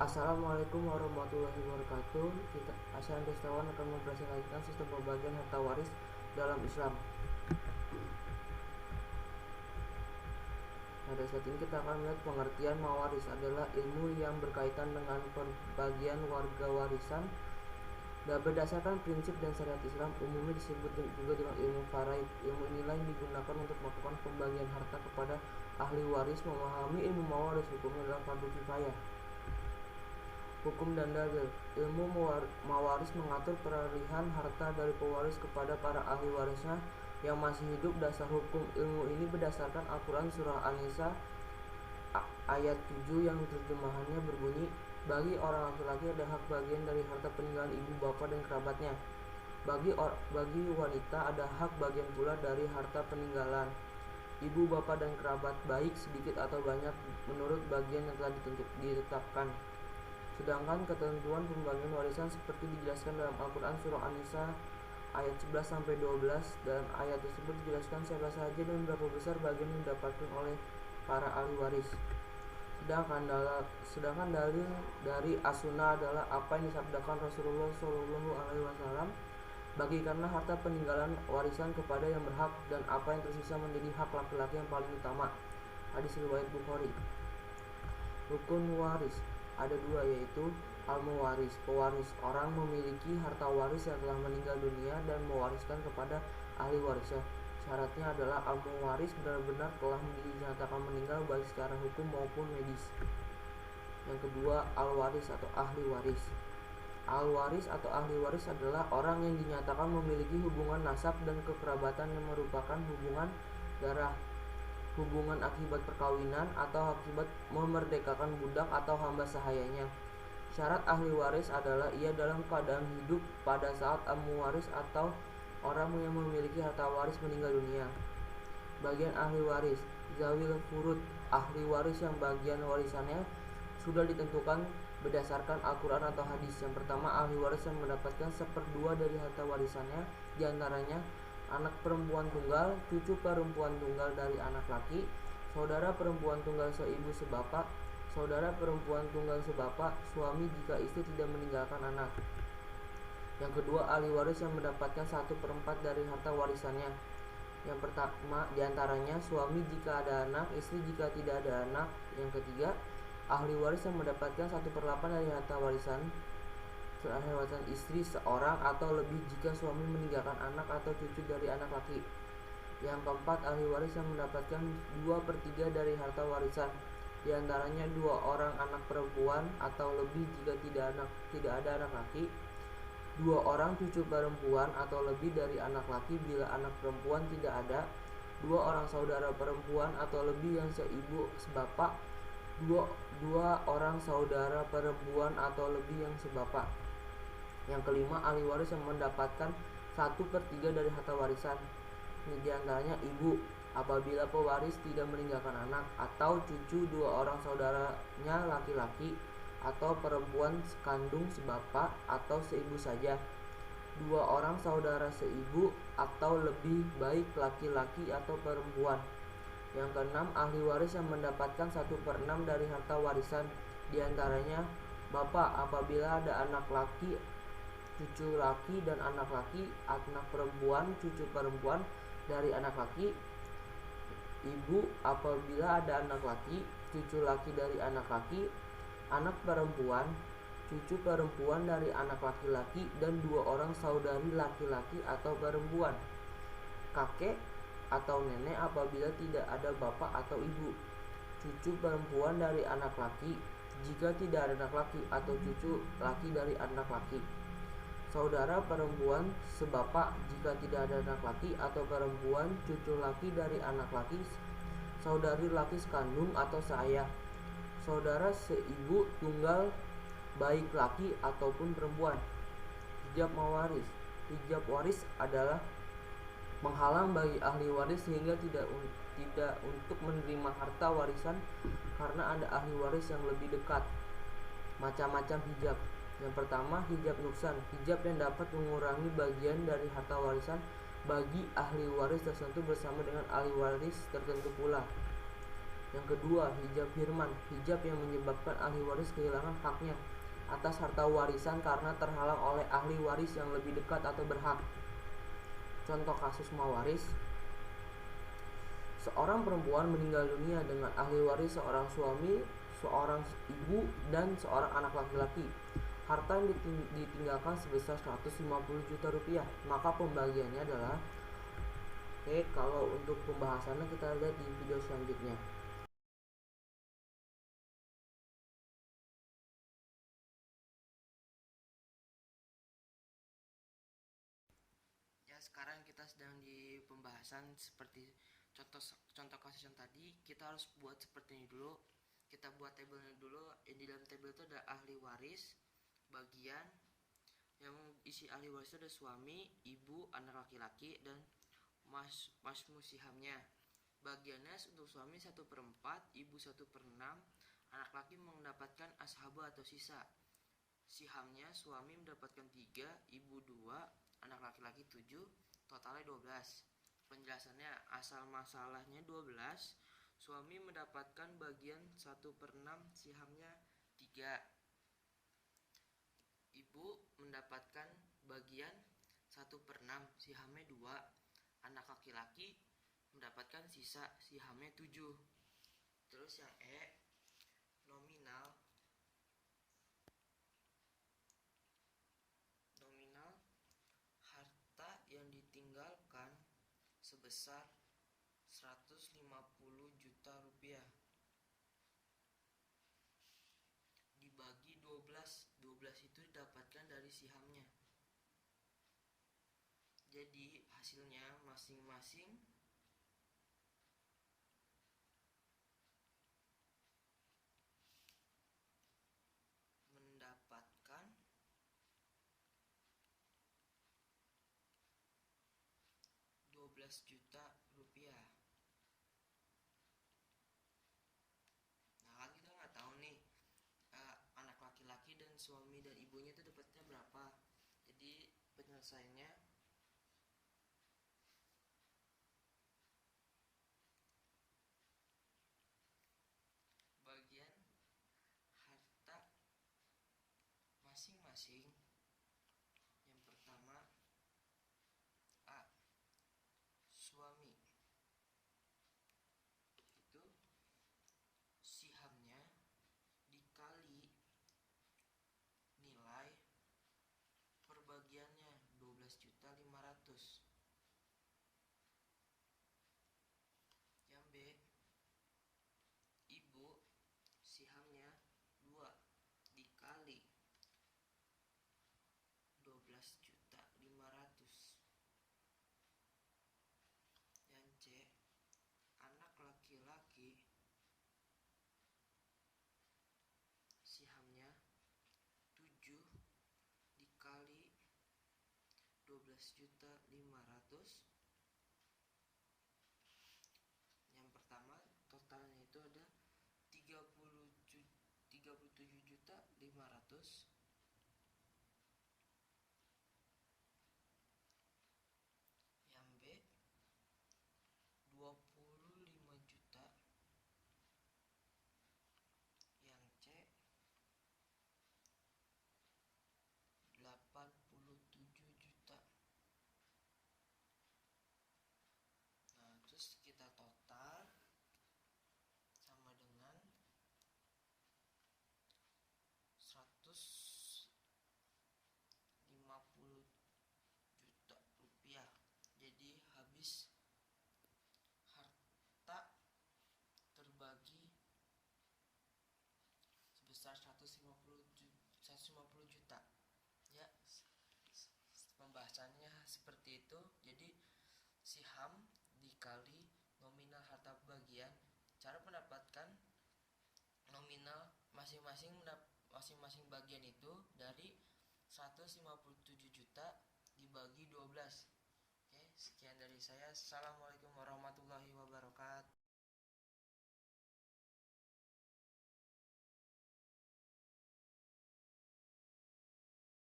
Assalamualaikum warahmatullahi wabarakatuh. Saya Andres Tawan akan mempresentasikan sistem pembagian harta waris dalam Islam. Pada saat ini kita akan melihat pengertian mawaris adalah ilmu yang berkaitan dengan pembagian warga warisan. Dan berdasarkan prinsip dan syariat Islam, umumnya disebut juga dengan ilmu faraid. Ilmu inilah yang digunakan untuk melakukan pembagian harta kepada ahli waris. Memahami ilmu mawaris hukumnya adalah fardu kifayah. Hukum dan dalil. Ilmu mawaris mengatur peralihan harta dari pewaris kepada para ahli warisnya yang masih hidup. Dasar hukum ilmu ini berdasarkan Al-Quran Surah An-Nisa ayat 7 yang terjemahannya berbunyi, bagi orang laki-laki ada hak bagian dari harta peninggalan ibu bapak dan kerabatnya. Bagi wanita ada hak bagian pula dari harta peninggalan ibu bapak dan kerabat, baik sedikit atau banyak menurut bagian yang telah ditetapkan. Sedangkan ketentuan pembagian warisan seperti dijelaskan dalam Al-Quran Surah An-Nisa ayat 11-12. Dalam ayat tersebut dijelaskan siapa saja dan berapa besar bagian yang didapatkan oleh para ahli waris. Sedangkan dalil dari as-sunnah adalah apa yang disabdakan Rasulullah SAW, bagikanlah harta peninggalan warisan kepada yang berhak, dan apa yang tersisa menjadi hak laki-laki yang paling utama. Hadis riwayat Bukhari. Rukun waris ada dua, yaitu al-muwaris, pewaris. Orang memiliki harta waris yang telah meninggal dunia dan mewariskan kepada ahli warisnya. Syaratnya adalah al-muwaris benar-benar telah dinyatakan meninggal baik secara hukum maupun medis. Yang kedua, al-waris atau ahli waris. Al-waris atau ahli waris adalah orang yang dinyatakan memiliki hubungan nasab dan kekerabatan yang merupakan hubungan darah, hubungan akibat perkawinan, atau akibat memerdekakan budak atau hamba sahayanya. Syarat ahli waris adalah ia dalam keadaan hidup pada saat al-muwaris atau orang yang memiliki harta waris meninggal dunia. Bagian ahli waris, zawil furud, ahli waris yang bagian warisannya sudah ditentukan berdasarkan Al-Quran atau hadis. Yang pertama, ahli waris yang mendapatkan 1/2 dari harta warisannya, diantaranya anak perempuan tunggal, cucu perempuan tunggal dari anak laki, saudara perempuan tunggal seibu sebapak, saudara perempuan tunggal sebapak, suami jika istri tidak meninggalkan anak. Yang kedua, ahli waris yang mendapatkan 1/4 dari harta warisannya. Yang pertama diantaranya suami jika ada anak, istri jika tidak ada anak. Yang ketiga, ahli waris yang mendapatkan 1/8 dari harta warisan istri seorang atau lebih jika suami meninggalkan anak atau cucu dari anak laki. Yang keempat, ahli waris yang mendapatkan 2/3 dari harta warisan, diantaranya 2 orang anak perempuan atau lebih jika tidak ada anak laki, 2 orang cucu perempuan atau lebih dari anak laki bila anak perempuan tidak ada, 2 orang saudara perempuan atau lebih yang seibu sebapak, 2 orang saudara perempuan atau lebih yang sebapak. Yang kelima, ahli waris yang mendapatkan 1/3 dari harta warisan, diantaranya ibu apabila pewaris tidak meninggalkan anak, atau cucu 2 orang saudaranya laki-laki atau perempuan sekandung sebapak atau seibu saja, 2 orang saudara seibu atau lebih baik laki-laki atau perempuan. Yang keenam, ahli waris yang mendapatkan 1/6 dari harta warisan, diantaranya bapak apabila ada anak laki, cucu laki dan anak laki, anak perempuan, cucu perempuan dari anak laki, ibu apabila ada anak laki, cucu laki dari anak laki, anak perempuan, cucu perempuan dari anak laki-laki, dan 2 orang saudari laki-laki atau perempuan, kakek atau nenek apabila tidak ada bapak atau ibu, cucu perempuan dari anak laki jika tidak ada anak laki atau cucu laki dari anak laki, saudara perempuan sebapak jika tidak ada anak laki atau perempuan, cucu laki dari anak laki, saudari laki sekandung atau seayah, saudara seibu tunggal baik laki ataupun perempuan. Hijab mawaris. Hijab waris adalah menghalang bagi ahli waris sehingga tidak untuk menerima harta warisan karena ada ahli waris yang lebih dekat. Macam-macam hijab. Yang pertama, hijab nuksan, hijab yang dapat mengurangi bagian dari harta warisan bagi ahli waris tertentu bersama dengan ahli waris tertentu pula. Yang kedua, hijab hirman, hijab yang menyebabkan ahli waris kehilangan haknya atas harta warisan karena terhalang oleh ahli waris yang lebih dekat atau berhak. Contoh kasus mawaris: seorang perempuan meninggal dunia dengan ahli waris seorang suami, seorang ibu, dan seorang anak laki-laki. Harta yang ditinggalkan sebesar 150 juta rupiah. Maka pembagiannya adalah, oke, kalau untuk pembahasannya kita lihat di video selanjutnya. Ya, sekarang kita sedang di pembahasan seperti contoh kasus yang tadi. Kita harus buat seperti ini dulu. Kita buat tabelnya dulu. Di dalam tabel itu ada ahli waris, bagian yang isi ahli waris itu ada suami, ibu, anak laki-laki, dan mas musihamnya. Bagiannya untuk suami 1/4, ibu 1/6, anak laki mendapatkan ashabah atau sisa. Sihamnya suami mendapatkan 3, ibu 2, anak laki-laki 7, totalnya 12. Penjelasannya, asal masalahnya 12, suami mendapatkan bagian 1/6, sihamnya 3. Ibu mendapatkan bagian 1/6, sihamnya 2. Anak laki-laki mendapatkan sisa, sihamnya 7. Terus yang E, nominal harta yang ditinggalkan sebesar 150 juta rupiah dibagi 12. 12 itu didapatkan dari sihamnya. Jadi hasilnya masing-masing mendapatkan 12 juta rupiah. Nah, kan kita nggak tahu nih anak laki-laki dan suami dan ibunya itu dapatnya berapa. Jadi penyelesaiannya, bagian harta masing-masing. Yang pertama, A, suami, itu sihamnya dikali nilai perbagiannya 12.500.000. Yang B, ibu, sihamnya 2 dikali 12.500.000. Yang C, anak laki-laki, sihamnya 7 dikali 12.500.000. Yang pertama totalnya itu ada 37.500.000. Yang B 25 juta. Yang C 87 juta. Nah, terus kita total sama dengan 150 juta rupiah. Jadi habis harta terbagi sebesar 150 juta. Ya, pembahasannya seperti itu. Jadi siham dikali nominal harta bagian. Cara mendapatkan nominal masing-masing bagian itu dari 157 juta dibagi 12. Oke, sekian dari saya. Assalamualaikum warahmatullahi wabarakatuh.